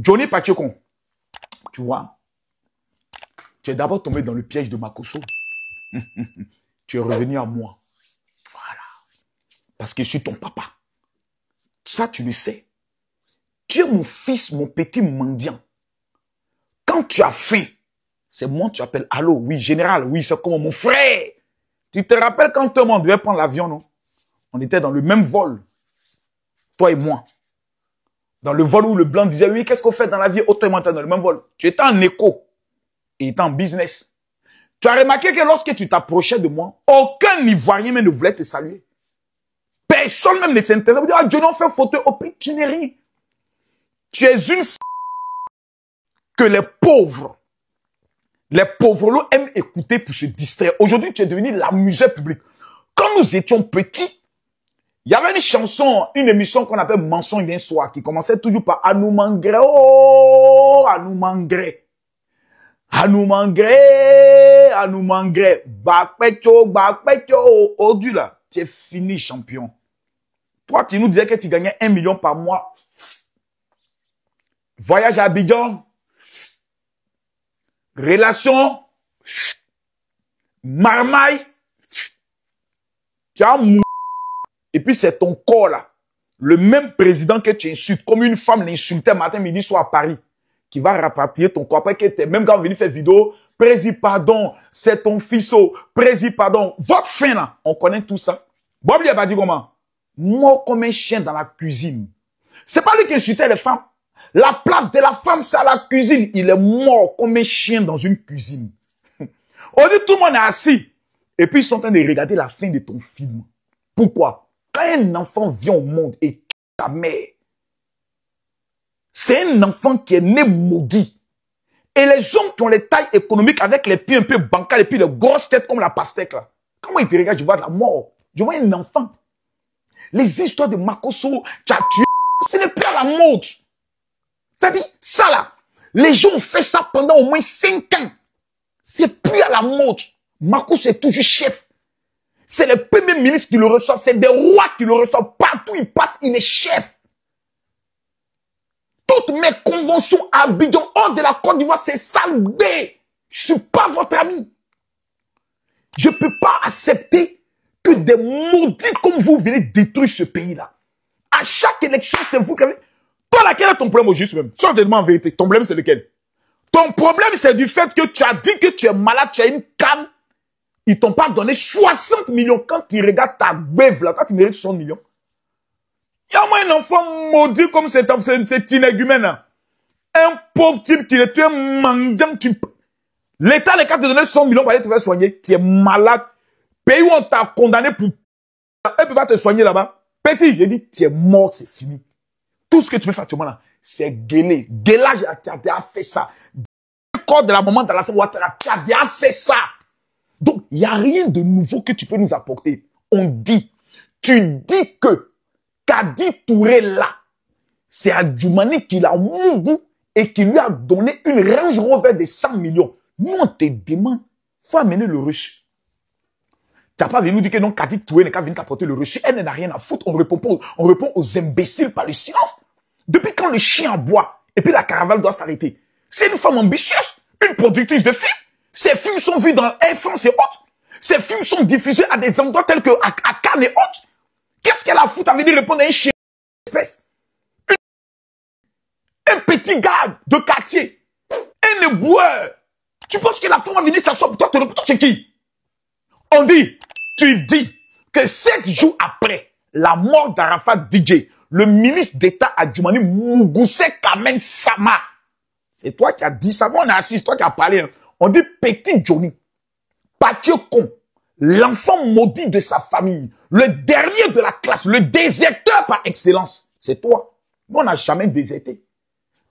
Johnny Pachekon, tu vois, tu es d'abord tombé dans le piège de Makosso. Tu es revenu à moi. Voilà. Parce que je suis ton papa. Ça, tu le sais. Tu es mon fils, mon petit mendiant. Quand tu as faim, c'est moi que tu appelles. Allô, oui, général, oui, c'est comme mon frère. Tu te rappelles quand tout le monde devait prendre l'avion, non? On était dans le même vol. Toi et moi. Dans le vol où le blanc disait, oui, qu'est-ce qu'on fait dans la vie? Autant et moi, dans le même vol. Tu étais en écho. Et il était en business. Tu as remarqué que lorsque tu t'approchais de moi, aucun Ivoirien même ne voulait te saluer. Personne même ne s'intéressait. Ah, Dieu, on fait photo. Oh, tu n'es rien. Tu es une que les pauvres aiment écouter pour se distraire. Aujourd'hui, tu es devenu l'amuseur public. Quand nous étions petits, il y avait une chanson, une émission qu'on appelle Mensonge d'un soir, qui commençait toujours par Anoumangre, oh, Anoumangre. Anoumangre, Anoumangre, Bakpecho, Odu là, tu es fini champion. Toi, tu nous disais que tu gagnais 1 million par mois. Voyage à Abidjan, relation, marmaille, tu as mouru. Et puis c'est ton corps là, le même président que tu insultes, comme une femme l'insultait matin, midi, soir à Paris, qui va rapatrier ton corps. Après que t'es même quand on venu faire vidéo, Prési pardon, c'est ton fils, Prési pardon. Votre fin là, on connaît tout ça. Bob lui a pas dit comment? Mort comme un chien dans la cuisine. C'est pas lui qui insultait les femmes. La place de la femme, c'est à la cuisine. Il est mort comme un chien dans une cuisine. On dit tout le monde est assis. Et puis ils sont en train de regarder la fin de ton film. Pourquoi? Quand un enfant vient au monde et tue sa mère, c'est un enfant qui est né maudit. Et les hommes qui ont les tailles économiques avec les pieds un peu bancales et puis les grosses têtes comme la pastèque là. Comment ils te regardent? Je vois de la mort. Je vois un enfant. Les histoires de Makosso, tu as tué, ce n'est plus à la mode. C'est-à-dire, ça là, les gens ont fait ça pendant au moins 5 ans. C'est plus à la mode. Makosso est toujours chef. C'est les premiers ministres qui le reçoivent, c'est des rois qui le reçoivent. Partout il passe, il est chef. Toutes mes conventions à Abidjan, hors de la Côte d'Ivoire, c'est salbé. Je suis pas votre ami. Je peux pas accepter que des maudits comme vous venez détruire ce pays-là. À chaque élection, c'est vous qui avez... Toi, là, quel est ton problème au juste même? Sois en vérité, ton problème, c'est lequel? Ton problème, c'est du fait que tu as dit que tu es malade, tu as une canne. Ils t'ont pas donné 60 millions quand tu regardes ta bève là, quand tu mérites 60 millions. Il y a moi un enfant maudit comme cet inégumène là. Un pauvre type qui est un mendiant. L'État n'est qu'à te donner 100 millions pour aller te faire soigner. Tu es malade. Pays où on t'a condamné pour... Elle peut pas te soigner là-bas. Petit, j'ai dit, tu es mort, c'est fini. Tout ce que tu fais actuellement là, c'est gueuler. Gueulage, tu as déjà fait ça. Le corps de la maman dans la salle, tu as déjà fait ça. Donc, il n'y a rien de nouveau que tu peux nous apporter. On dit, tu dis que Kadi Touré là, c'est Adjoumani qui l'a mougou et qui lui a donné une Range Rover de 100 millions. Nous, on te demande, faut amener le reçu. Tu n'as pas venu nous dire que non, Kadi Touré n'est qu'à venir t'apporter le reçu. Elle n'a rien à foutre. On répond aux imbéciles par le silence. Depuis quand le chien aboie et puis la caravane doit s'arrêter? C'est une femme ambitieuse, une productrice de films. Ces films sont vus dans Air France et autres. Ces films sont diffusés à des endroits tels que à Cannes et autres. Qu'est-ce qu'elle a foutu à venir répondre à un chien espèce? Un petit gars de quartier. Un éboueur. Tu penses que la femme va venir s'asseoir pour toi, te répondre, c'est qui? On dit, tu dis que 7 jours après la mort d'Arafat DJ, le ministre d'État Adjoumani Muguse Kamen Sama, c'est toi qui as dit ça, on est assis, c'est toi qui as parlé. Hein. On dit petit Johnny, Pachekon, l'enfant maudit de sa famille, le dernier de la classe, le déserteur par excellence, c'est toi. Nous, on n'a jamais déserté.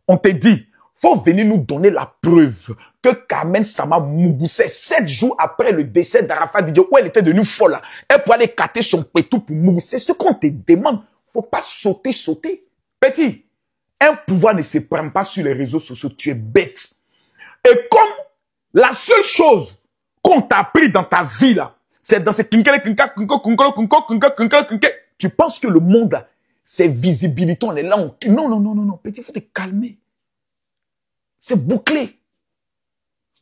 On te dit, faut venir nous donner la preuve que Kamen Sama Muguse, 7 jours après le décès d'Arafat DJ, où elle était devenue folle, là, elle pouvait aller cater son pétou pour Muguse. C'est ce qu'on te demande. Faut pas sauter. Petit, un pouvoir ne se prend pas sur les réseaux sociaux, tu es bête. Et comme la seule chose qu'on t'a appris dans ta vie, là, c'est dans ces tu penses que le monde, là, c'est visibilité, on est là, non, petit, faut te calmer. C'est bouclé.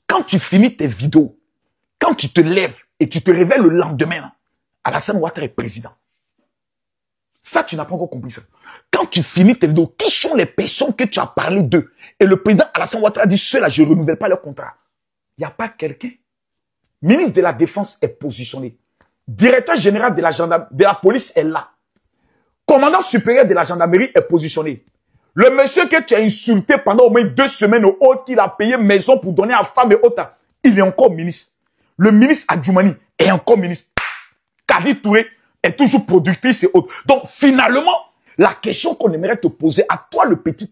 Quand tu finis tes vidéos, quand tu te lèves et tu te réveilles le lendemain, Alassane Ouattara est président. Ça, tu n'as pas encore compris ça. Quand tu finis tes vidéos, qui sont les personnes que tu as parlé d'eux? Et le président Alassane Ouattara dit, ceux-là, je ne renouvelle pas leur contrat. Il n'y a pas quelqu'un. Ministre de la Défense est positionné. Directeur général de la police est là. Commandant supérieur de la gendarmerie est positionné. Le monsieur que tu as insulté pendant au moins 2 semaines au haut, qu'il a payé maison pour donner à femme et autres, il est encore ministre. Le ministre Adjoumani est encore ministre. Kadi Touré est toujours productrice et autres. Donc, finalement, la question qu'on aimerait te poser à toi, le petit,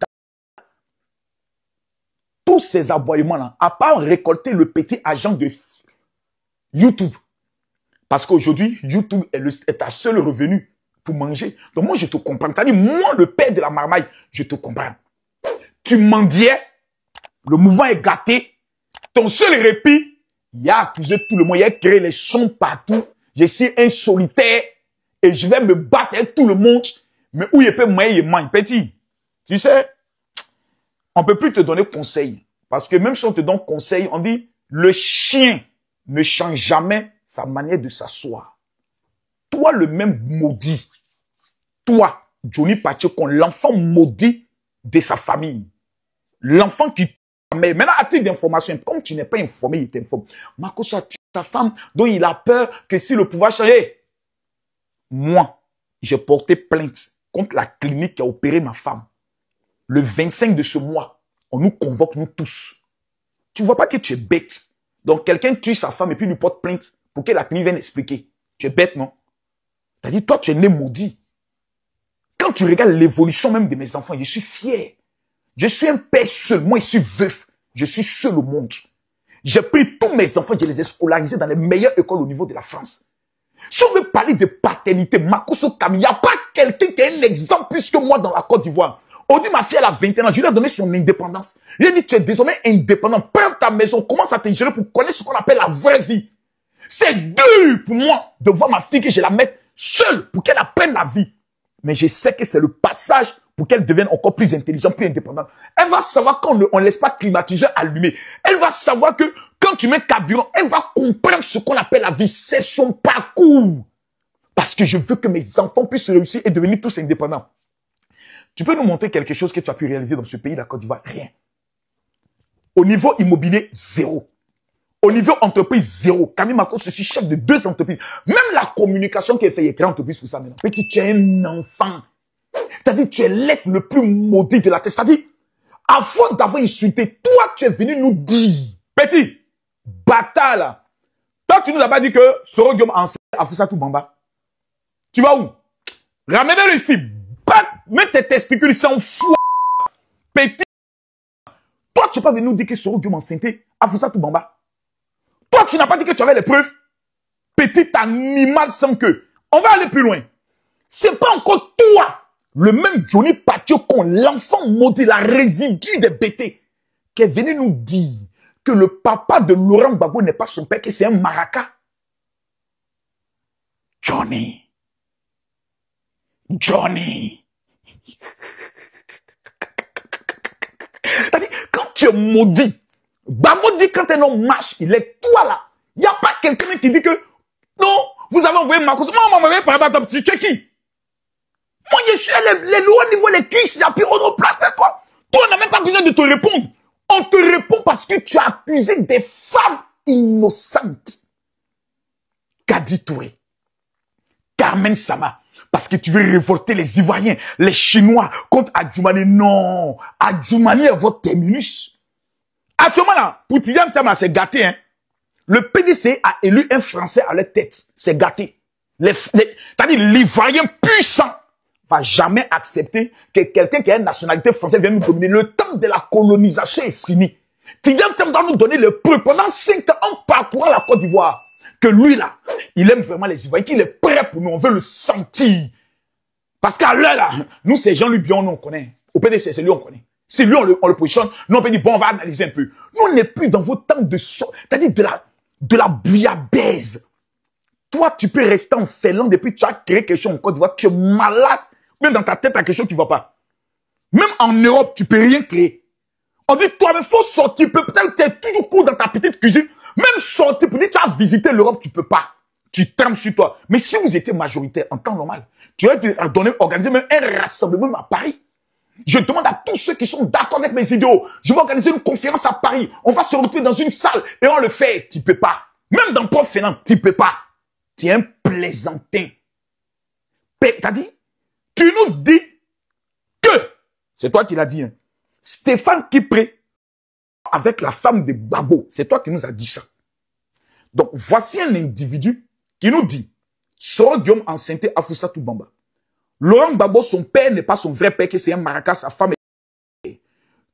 tous ces aboiements-là, à part récolter le petit agent de YouTube. Parce qu'aujourd'hui, YouTube est ta seule revenu pour manger. Donc moi, je te comprends. T'as dit, moi, le père de la marmaille, je te comprends. Tu mendiais, le mouvement est gâté. Ton seul répit, il a accusé tout le monde, il a créé les sons partout. Je suis un solitaire et je vais me battre avec tout le monde. Mais où il peut moi, petit. Tu sais, on ne peut plus te donner conseil. Parce que même si on te donne conseil, on dit, le chien ne change jamais sa manière de s'asseoir. Toi, le même maudit. Toi, Johnny Pacheco, l'enfant maudit de sa famille. L'enfant qui... Mais maintenant, à titre d'information, comme tu n'es pas informé, il t'informe. Makossa, tu sa femme dont il a peur que si le pouvoir change. Moi, j'ai porté plainte contre la clinique qui a opéré ma femme. Le 25 de ce mois, on nous convoque, nous tous. Tu ne vois pas que tu es bête. Donc, quelqu'un tue sa femme et puis lui porte plainte pour que la clinique vienne expliquer. Tu es bête, non? C'est-à-dire, toi, tu es né maudit. Quand tu regardes l'évolution même de mes enfants, je suis fier. Je suis un père seul. Moi, je suis veuf. Je suis seul au monde. J'ai pris tous mes enfants, je les ai scolarisés dans les meilleures écoles au niveau de la France. Si on veut parler de paternité, Makosso Kami, il n'y a pas quelqu'un qui est un exemple plus que moi dans la Côte d'Ivoire. On dit, ma fille, elle a 21 ans, je lui ai donné son indépendance. Je lui ai dit, tu es désormais indépendant, prends ta maison, commence à te gérer pour connaître ce qu'on appelle la vraie vie. C'est dur pour moi de voir ma fille que je la mette seule pour qu'elle apprenne la vie. Mais je sais que c'est le passage pour qu'elle devienne encore plus intelligente, plus indépendante. Elle va savoir quand on ne laisse pas climatiseur allumé. Elle va savoir que quand tu mets carburant, elle va comprendre ce qu'on appelle la vie. C'est son parcours. Parce que je veux que mes enfants puissent réussir et devenir tous indépendants. Tu peux nous montrer quelque chose que tu as pu réaliser dans ce pays, la Côte d'Ivoire? Rien. Au niveau immobilier, zéro. Au niveau entreprise, zéro. Camille Macron, je suis chef de 2 entreprises. Même la communication qui est faite, il y a 30 entreprises pour ça maintenant. Petit, tu es un enfant. C'est-à-dire, tu es l'être le plus maudit de la terre. C'est-à-dire, à force d'avoir insulté, toi, tu es venu nous dire, petit, bâtard là. Toi, tu nous as pas dit que Soro Guillaume enseigne à Foussatou Bamba. Tu vas où? Ramenez-le ici. Mets tes testicules sans foi. Petit. Toi, tu n'es pas venu nous dire que Soro Guillaume enseigne à Foussatou Bamba. Toi, tu n'as pas dit que tu avais les preuves. Petit animal sans queue. On va aller plus loin. C'est pas encore toi, le même Johnny Pacheco, l'enfant maudit, la résidue des bêtés, qui est venu nous dire que le papa de Laurent Gbagbo n'est pas son père, que c'est un maraca. Johnny. C'est-à-dire, quand tu es maudit, Gbagbo dit quand un homme marche, il est toi là. Il n'y a pas quelqu'un qui dit que non, vous avez envoyé Marcos. Moi, par exemple, tu es qui? Moi, je suis les lois au niveau les cuisses, il n'y a plus autre place de toi. Toi, on n'a même pas besoin de te répondre. On te répond parce que tu as accusé des femmes innocentes. Kadi Touré, Carmen Sama, parce que tu veux révolter les Ivoiriens, les Chinois contre Adjoumani. Non, Adjoumani est votre terminus. Actuellement là, pour Tidiane Tiamla, c'est gâté, hein. Le PDC a élu un Français à leur tête. C'est gâté. C'est-à-dire l'Ivoirien puissant va jamais accepter que quelqu'un qui a une nationalité française vienne nous dominer. Le temps de la colonisation est fini. Tidiane Tiamla doit nous donner le preuve pendant 5 ans en parcourant la Côte d'Ivoire. Que lui là, il aime vraiment les Ivoiriens, qu'il est prêt pour nous. On veut le sentir. Parce qu'à l'heure là, nous c'est Jean-Louis Bion, nous on connaît. Au PDC, c'est lui on connaît. Si lui on le positionne, nous on peut dire bon on va analyser un peu. Nous on n'est plus dans vos temps de c'est-à-dire de la bouillabaisse. Toi, tu peux rester en Finlande depuis que tu as créé quelque chose en Côte d'Ivoire. Tu es malade. Même dans ta tête, tu as quelque chose qui ne va pas. Même en Europe, tu ne peux rien créer. On dit, toi, il faut sortir. Peut-être que tu es toujours court dans ta petite cuisine. Même sortir pour dire, tu as visité l'Europe, tu peux pas. Tu trembles sur toi. Mais si vous étiez majoritaire en temps normal, tu aurais organiser même un rassemblement à Paris. Je demande à tous ceux qui sont d'accord avec mes idéaux. Je vais organiser une conférence à Paris. On va se retrouver dans une salle et on le fait. Tu peux pas. Même dans Port Fernand, tu peux pas. Tu es un plaisantin. T'as dit? Tu nous dis que, c'est toi qui l'as dit, hein, Stéphane Kipré, avec la femme de Babo, c'est toi qui nous as dit ça. Donc, voici un individu qui nous dit, Soro Guillaume enceinte Afousatou Bamba. Laurent Gbagbo, son père n'est pas son vrai père, que c'est un maraca, sa femme est...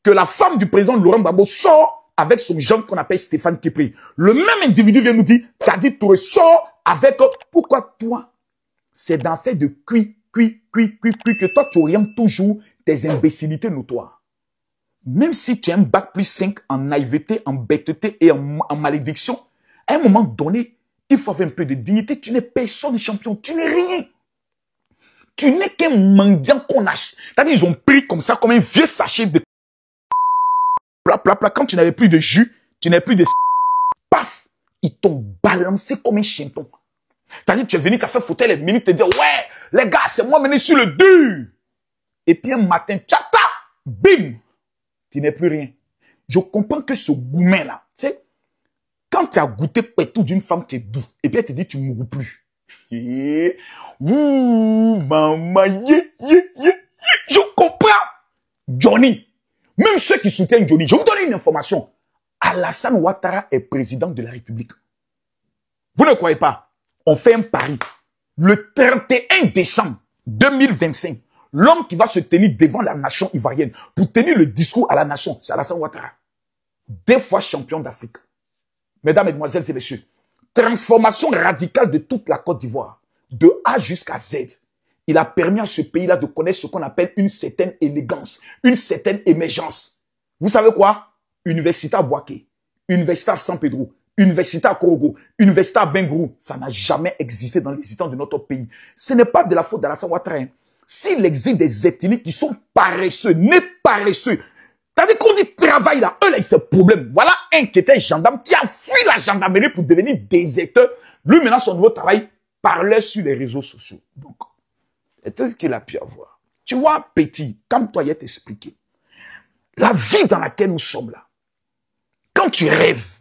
Que la femme du président Laurent Gbagbo sort avec son gendre qu'on appelle Stéphane Kipré. Le même individu vient nous dire, Kadi Touré sort avec... Pourquoi toi, c'est d'en fait de cuit que toi, tu orientes toujours tes imbécilités notoires. Même si tu as un bac plus 5 en naïveté, en bêteté et en malédiction, à un moment donné, il faut avoir un peu de dignité. Tu n'es personne champion, tu n'es rien. Tu n'es qu'un mendiant qu'on a. C'est-à-dire, ils ont pris comme ça, comme un vieux sachet de quand tu n'avais plus de jus, tu n'avais plus de paf, ils t'ont balancé comme un chienton. C'est-à-dire, tu es venu, tu as fait foutre les minutes, te dire, ouais, les gars, c'est moi mené sur le dur. Et puis un matin, tchata, bim, tu n'es plus rien. Je comprends que ce gourmet-là, tu sais, quand tu as goûté tout d'une femme qui est doux, et puis elle te dit, tu ne mourras plus. Maman, je comprends. Johnny, même ceux qui soutiennent Johnny, je vous donne une information. Alassane Ouattara est président de la République. Vous ne croyez pas? On fait un pari. Le 31 décembre 2025, l'homme qui va se tenir devant la nation ivoirienne pour tenir le discours à la nation, c'est Alassane Ouattara. 2 fois champion d'Afrique. Mesdames, Mesdemoiselles et Messieurs, transformation radicale de toute la Côte d'Ivoire, de A jusqu'à Z. Il a permis à ce pays-là de connaître ce qu'on appelle une certaine élégance, une certaine émergence. Vous savez quoi? Université à Bouaké, Université à San Pedro, Université à Korogo, Université à Bengrou, ça n'a jamais existé dans l'existence de notre pays. Ce n'est pas de la faute d'Alassane Ouattara. S'il existe des ethnies qui sont paresseux, nés paresseux, c'est-à-dire qu'on dit travail là, eux là, ils se problème. Voilà un qui était gendarme, qui a fui la gendarmerie pour devenir déserteur. Lui, maintenant, son nouveau travail, parlait sur les réseaux sociaux. Donc, c'est ce qu'il a pu avoir. Tu vois, petit, comme toi, il t'expliqué. La vie dans laquelle nous sommes là, quand tu rêves,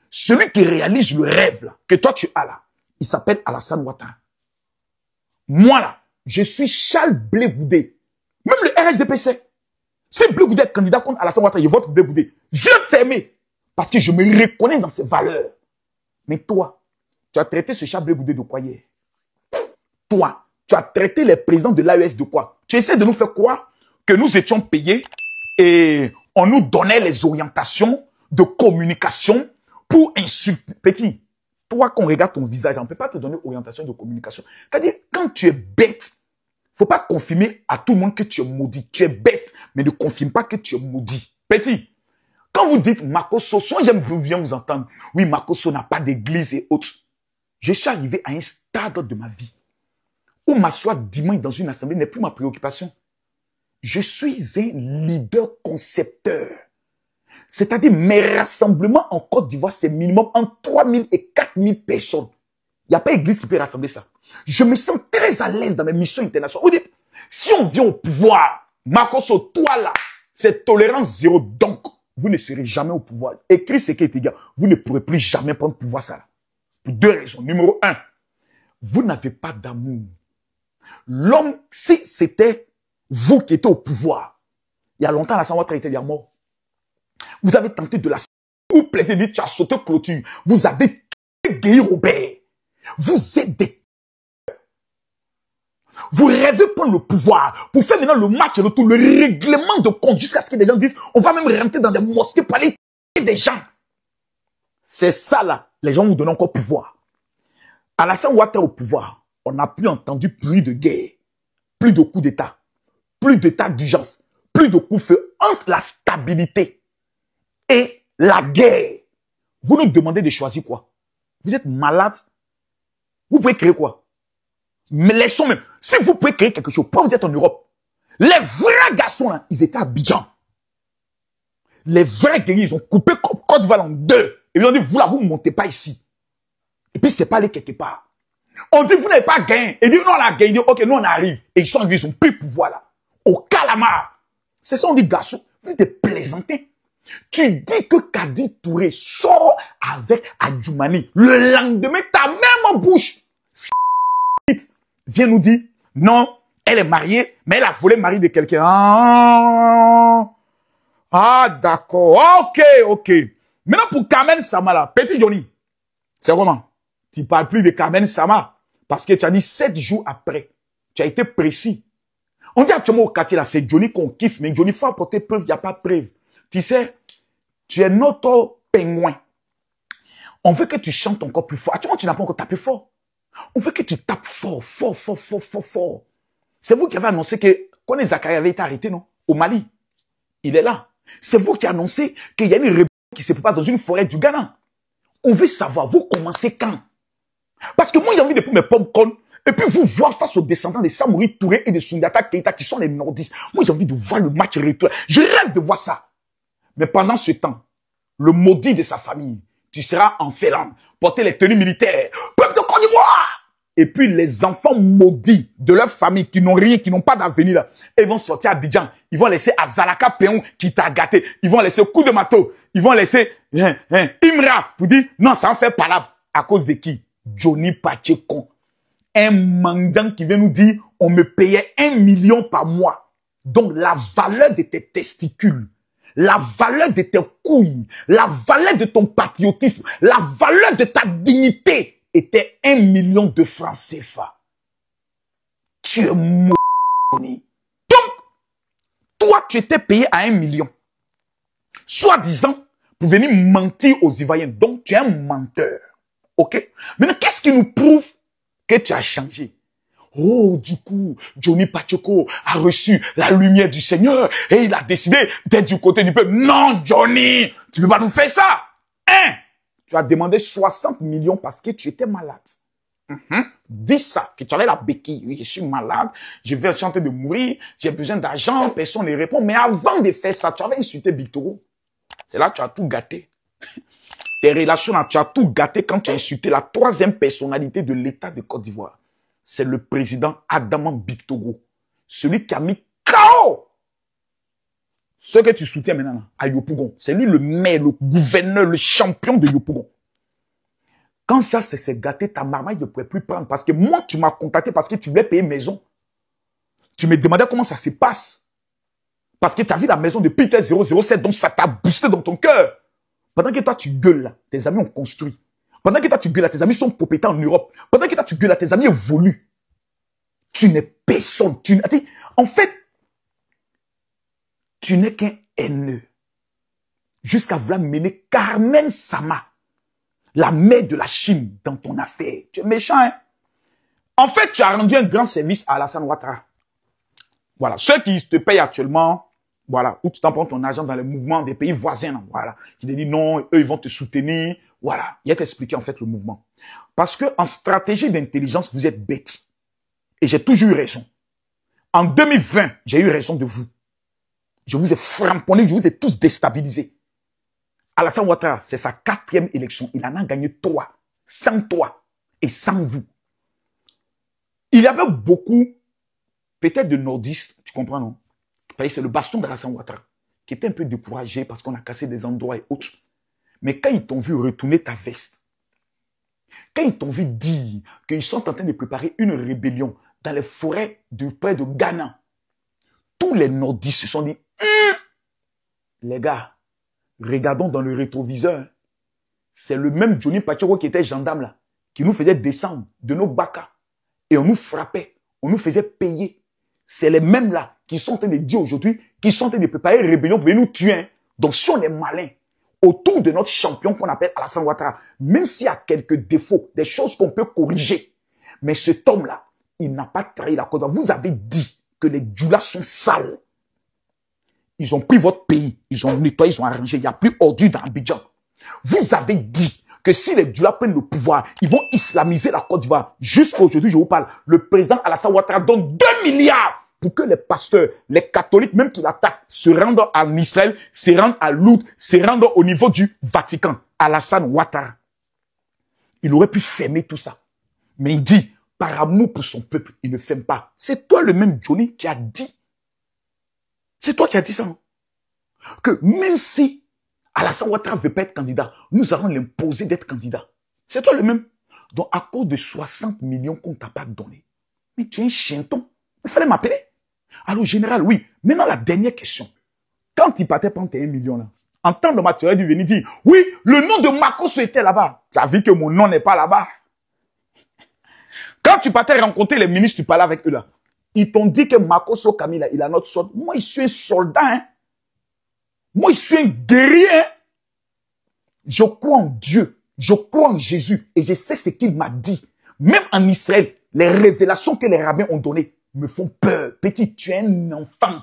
celui qui réalise le rêve là, que toi tu as là, il s'appelle Alassane Ouattara. Moi là, je suis Charles Blé Goudé. Même le RHDPC. Si Blé Goudé est candidat contre Alassane Ouattara, je vote Blé Goudé. Yeux fermés. Parce que je me reconnais dans ses valeurs. Mais toi, tu as traité ce Charles Blé Goudé de quoi hier? Toi, tu as traité les présidents de l'AES de quoi? Tu essaies de nous faire croire que nous étions payés et on nous donnait les orientations de communication pour insulter. Petit, toi, quand on regarde ton visage, on ne peut pas te donner orientation de communication. C'est-à-dire, quand tu es bête, faut pas confirmer à tout le monde que tu es maudit. Tu es bête, mais ne confirme pas que tu es maudit. Petit, quand vous dites Makosso, soit j'aime bien vous entendre. Oui, Makosso n'a pas d'église et autres. Je suis arrivé à un stade de ma vie où m'asseoir dimanche dans une assemblée n'est plus ma préoccupation. Je suis un leader concepteur. C'est-à-dire, mes rassemblements en Côte d'Ivoire, c'est minimum entre 3000 et 4000 personnes. Il n'y a pas d'église qui peut rassembler ça. Je me sens très à l'aise dans mes missions internationales. Vous dites, si on vient au pouvoir, Makosso, toi là, c'est tolérance zéro. Donc, vous ne serez jamais au pouvoir. Écris ce qui est égal. Vous ne pourrez plus jamais prendre pouvoir ça là. Pour 2 raisons. Numéro 1, vous n'avez pas d'amour. L'homme, si c'était vous qui étiez au pouvoir, il y a longtemps, Alassane Ouattara était déjà mort. Vous avez tenté de la... Vous plaisez, dit, tu as sauté clôture. Vous avez tué Guy Robert. Vous êtes des... Vous rêvez prendre le pouvoir pour faire maintenant le match et le tout, le règlement de compte jusqu'à ce que des gens disent, on va même rentrer dans des mosquées pour aller tuer des gens. C'est ça là, les gens vous donnent encore pouvoir. Alassane Ouattara au pouvoir, on n'a plus entendu plus de guerre, plus de coups d'État, plus d'état d'urgence, plus de coups de feu entre la stabilité et la guerre. Vous nous demandez de choisir quoi? Vous êtes malade? Vous pouvez créer quoi? Mais laissons même. Si vous pouvez créer quelque chose, pourquoi vous êtes en Europe? Les vrais garçons là, ils étaient à Abidjan. les vrais guerriers, ils ont coupé Côte d'Ivoire en deux. Et ils ont dit, vous là, vous ne montez pas ici. Et puis, c'est pas allé quelque part. On dit, vous n'avez pas gagné. Et dit, non, on a gagné. Ok, nous, on arrive. Et ils sont arrivés, ils ont plus de pouvoir là. Au calamar. C'est ça, on dit, garçon, vous êtes plaisanté. Tu dis que Kadi Touré sort avec Adjoumani. Le lendemain, ta même en bouche. Viens nous dire, non, elle est mariée, mais elle a volé le mari de quelqu'un. Ah, d'accord. Ok. Maintenant, pour Carmen Sama, là, petit Johnny, c'est comment? Tu ne parles plus de Carmen Sama. Parce que tu as dit 7 jours après. Tu as été précis. On dit actuellement au quartier, là, c'est Johnny qu'on kiffe, mais Johnny, il faut apporter preuve, il n'y a pas de preuve. Tu sais, tu es notre pingouin. On veut que tu chantes encore plus fort. Actuellement, tu n'as pas encore tapé fort. On veut que tu tapes fort. C'est vous qui avez annoncé que Koné Zakaria avait été arrêté, non? Au Mali. Il est là. C'est vous qui annoncez qu'il y a une rébellion qui se prépare dans une forêt du Ghana. On veut savoir, vous commencez quand? Parce que moi, j'ai envie de prendre mes pommes connes et puis vous voir face aux descendants de Samori Touré et de Sundiata Keita qui sont les nordistes. Moi, j'ai envie de voir le match retour. Je rêve de voir ça. Mais pendant ce temps, le maudit de sa famille, tu seras en Finlande, porter les tenues militaires, peuple de Côte d'Ivoire. Et puis les enfants maudits de leur famille qui n'ont rien, qui n'ont pas d'avenir là, ils vont sortir à Abidjan. Ils vont laisser Azalaka Péon qui t'a gâté. Ils vont laisser Coup de Mato. Ils vont laisser Imra pour dire non, ça en fait pas là. À cause de qui? Johnny Pacheco. Un mendiant qui vient nous dire on me payait 1 million par mois. Donc la valeur de tes testicules, la valeur de tes couilles, la valeur de ton patriotisme, la valeur de ta dignité était 1 million de francs CFA. Tu es mort. Donc, toi, tu étais payé à 1 million. Soi-disant, pour venir mentir aux Ivoiriens. Donc, tu es un menteur. OK? Maintenant, qu'est-ce qui nous prouve que tu as changé? Oh, du coup, Johnny Pacheco a reçu la lumière du Seigneur et il a décidé d'être du côté du peuple. Non, Johnny, tu peux pas nous faire ça. Hein? Tu as demandé 60 millions parce que tu étais malade. Dis ça, que tu avais la béquille. Oui, je suis malade, je vais chanter de mourir, j'ai besoin d'argent, personne ne répond. Mais avant de faire ça, tu avais insulté Bitoro. C'est là que tu as tout gâté. Tes relations, tu as tout gâté quand tu as insulté la 3e personnalité de l'État de Côte d'Ivoire. C'est le président Adama Bitoro. Celui qui a mis KO ce que tu soutiens maintenant à Yopougon. C'est lui le maire, le gouverneur, le champion de Yopougon. Quand ça s'est gâté, ta marmaille ne pouvait plus prendre. Parce que moi, tu m'as contacté parce que tu voulais payer maison. Tu me demandais comment ça se passe. Parce que tu as vu la maison depuis 007, donc ça t'a boosté dans ton cœur. Pendant que toi, tu gueules là, tes amis ont construit. Pendant que toi, tu gueules là, tes amis sont propriétaires en Europe. Pendant que toi, tu gueules là, tes amis évoluent. Tu n'es personne. En fait, tu n'es qu'un haineux. Jusqu'à vouloir mener Carmen Sama, la mère de la Chine, dans ton affaire. Tu es méchant, hein? En fait, tu as rendu un grand service à Alassane Ouattara. Voilà. Ceux qui te payent actuellement, voilà, où tu t'en prends ton argent dans les mouvements des pays voisins, là, voilà. Qui te disent non, eux, ils vont te soutenir. Voilà. Il a t'expliqué, en fait, le mouvement. Parce que, en stratégie d'intelligence, vous êtes bêtes. Et j'ai toujours eu raison. En 2020, j'ai eu raison de vous. Je vous ai framponné, je vous ai tous déstabilisés. Alassane Ouattara, c'est sa 4e élection. Il en a gagné 3. Sans toi et sans vous. Il y avait beaucoup, peut-être de nordistes, tu comprends, non? C'est le baston d'Alassane Ouattara, qui était un peu découragé parce qu'on a cassé des endroits et autres. Mais quand ils t'ont vu retourner ta veste, quand ils t'ont vu dire qu'ils sont en train de préparer une rébellion dans les forêts près de Ghana, tous les nordistes se sont dit, les gars, regardons dans le rétroviseur. C'est le même Johnny Pacheco qui était gendarme là, qui nous faisait descendre de nos bacas. Et on nous frappait, on nous faisait payer. C'est les mêmes là qui sont en train de dire aujourd'hui, qui sont en train de préparer une rébellion pour nous tuer. Hein. Donc si on est malin, autour de notre champion qu'on appelle Alassane Ouattara, même s'il y a quelques défauts, des choses qu'on peut corriger, mais cet homme-là, il n'a pas trahi la Côte d'Ivoire. Vous avez dit que les Djoulas sont sales. Ils ont pris votre pays, ils ont nettoyé, ils ont arrangé, il n'y a plus ordure dans Abidjan. Vous avez dit que si les Djoulas prennent le pouvoir, ils vont islamiser la Côte d'Ivoire. Jusqu'à aujourd'hui, je vous parle, le président Alassane Ouattara donne 2 milliards pour que les pasteurs, les catholiques, même qui l'attaquent, se rendent en Israël, se rendent à Lourdes, se rendent au niveau du Vatican, Alassane Ouattara. Il aurait pu fermer tout ça. Mais il dit, par amour pour son peuple, il ne ferme pas. C'est toi le même Johnny qui a dit. C'est toi qui as dit ça, non? Que même si Alassane Ouattara ne veut pas être candidat, nous allons l'imposer d'être candidat. C'est toi le même. Donc, à cause de 60 millions qu'on ne t'a pas donné, mais tu es un chienton. Il fallait m'appeler. Alors, général, oui. Maintenant, la dernière question. Quand il partait prendre tes 1 million là, en temps de match, tu aurais dû venir dire, oui, le nom de Makosso était là-bas. Tu as vu que mon nom n'est pas là-bas. Quand tu partais rencontrer les ministres, tu parlais avec eux là. Ils t'ont dit que Makosso Kamila, il a notre sorte. Moi, je suis un soldat, hein. Moi, je suis un guerrier, hein. Je crois en Dieu. Je crois en Jésus. Et je sais ce qu'il m'a dit. Même en Israël, les révélations que les rabbins ont données me font peur. Petit, tu es un enfant.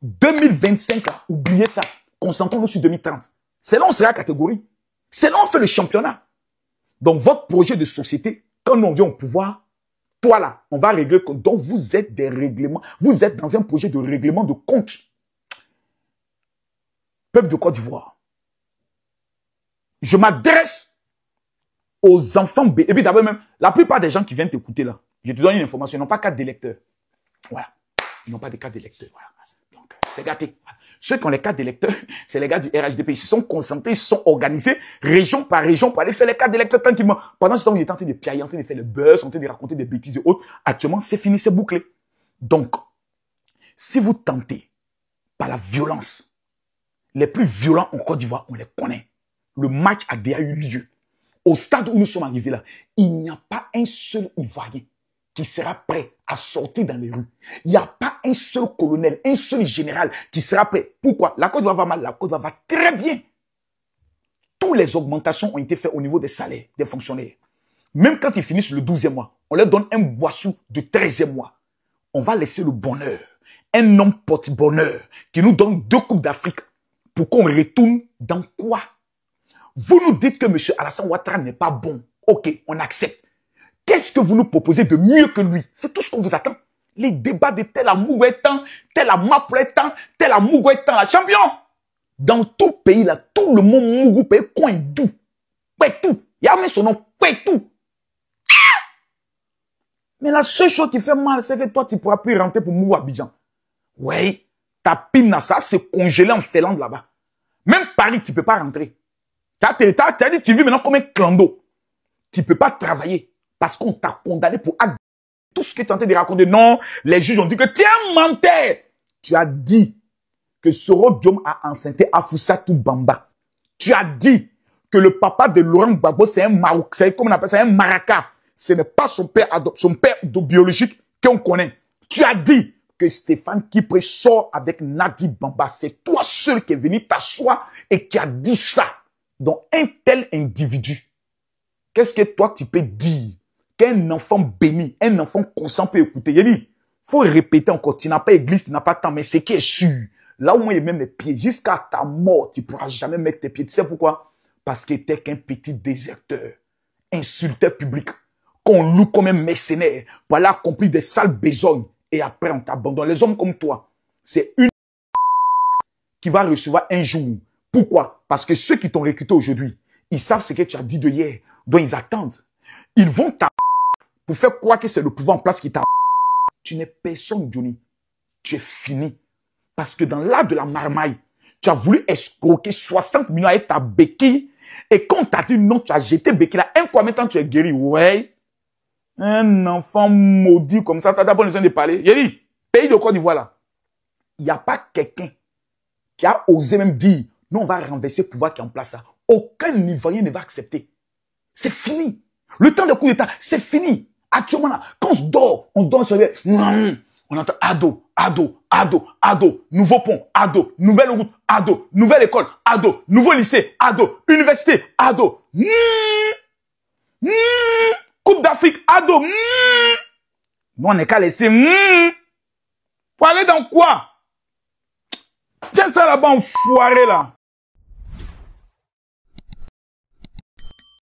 2025, là, oubliez ça. Concentrons-nous sur 2030. C'est là on sera catégorie. C'est là on fait le championnat. Donc, votre projet de société, quand nous on vient au pouvoir, toi là, on va régler. Donc, vous êtes des règlements. Vous êtes dans un projet de règlement de compte. Peuple de Côte d'Ivoire. Je m'adresse aux enfants. Et puis d'abord même, la plupart des gens qui viennent t'écouter là, je te donne une information, ils n'ont pas carte d'électeur. Voilà. Ils n'ont pas de carte d'électeur. Voilà. Donc, c'est gâté. Voilà. Ceux qui ont les cartes d'électeurs, c'est les gars du RHDP. Ils se sont concentrés, ils se sont organisés, région par région, pour aller faire les cartes d'électeurs tranquillement. Pendant ce temps, ils étaient en train de piailler, en train de faire le buzz, en train de raconter des bêtises et autres. Actuellement, c'est fini, c'est bouclé. Donc, si vous tentez par la violence, les plus violents en Côte d'Ivoire, on les connaît. Le match a déjà eu lieu. Au stade où nous sommes arrivés là, il n'y a pas un seul Ivoirien qui sera prêt à sortir dans les rues. Il n'y a pas un seul colonel, un seul général qui sera prêt. Pourquoi? La Côte d'Ivoire va mal, la Côte d'Ivoire va très bien. Toutes les augmentations ont été faites au niveau des salaires des fonctionnaires. Même quand ils finissent le 12e mois, on leur donne un boissou de 13e mois. On va laisser le bonheur. Un homme porte-bonheur qui nous donne 2 coupes d'Afrique pour qu'on retourne dans quoi? Vous nous dites que M. Alassane Ouattara n'est pas bon. Ok, on accepte. Qu'est-ce que vous nous proposez de mieux que lui? C'est tout ce qu'on vous attend. Les débats de tel amour est temps, tel amour est temps, tel amour est temps, la champion. Dans tout pays, là, tout le monde mougou paye coin doux. Paye tout. Il y a même son nom, paye tout. Mais la seule chose qui fait mal, c'est que toi, tu ne pourras plus rentrer pour Mougou Abidjan. Oui, ta pine, ça, c'est congelé en Finlande là-bas. Même Paris, tu ne peux pas rentrer. T'as dit, tu vis maintenant comme un clando. Tu ne peux pas travailler parce qu'on t'a condamné pour acte. Tout ce que tu es en train de raconter. Non, les juges ont dit que tu es un menteur. Tu as dit que Soro Diom a enceinté Afousatou Bamba. Tu as dit que le papa de Laurent Gbagbo, c'est un Maroc, c'est comme on appelle ça, un Maraca. Ce n'est pas son père biologique qu'on connaît. Tu as dit que Stéphane Kipré sort avec Nadi Bamba. C'est toi seul qui est venu t'asseoir et qui a dit ça. Donc, un tel individu, qu'est-ce que toi, tu peux dire qu'un enfant béni, un enfant conscient peut écouter? Il dit, faut répéter encore, tu n'as pas église, tu n'as pas temps, mais ce qui est sûr, là où moi, il met mes pieds, jusqu'à ta mort, tu ne pourras jamais mettre tes pieds. Tu sais pourquoi? Parce qu'il était qu'un petit déserteur, insulteur public, qu'on loue comme un mercenaire, pour aller accomplir des sales besognes, et après on t'abandonne. Les hommes comme toi, c'est une qui va recevoir un jour. Pourquoi? Parce que ceux qui t'ont recruté aujourd'hui, ils savent ce que tu as dit de hier. Donc ils attendent. Ils vont pour faire croire que c'est le pouvoir en place qui t'a. Tu n'es personne, Johnny. Tu es fini. Parce que dans l'art de la marmaille, tu as voulu escroquer 60 millions avec ta béquille. Et quand on t'a dit non, tu as jeté béquille là. Un quoi maintenant tu es guéri? Ouais. Un enfant maudit comme ça, tu as d'abord besoin de parler. J'ai dit, pays de Côte d'Ivoire là, il n'y a pas quelqu'un qui a osé même dire, non, on va renverser le pouvoir qui est en place là. Aucun Ivoirien ne va accepter. C'est fini. Le temps de coup d'État, c'est fini. Actuellement là, quand on se dort, on entend ado, ado, ado, ado, nouveau pont, ado, nouvelle route, ado, nouvelle école, ado, nouveau lycée, ado, université, ado. Coupe d'Afrique, ado. Nous, on n'est qu'à laisser. Pour aller dans quoi? Tiens ça là-bas, enfoiré là.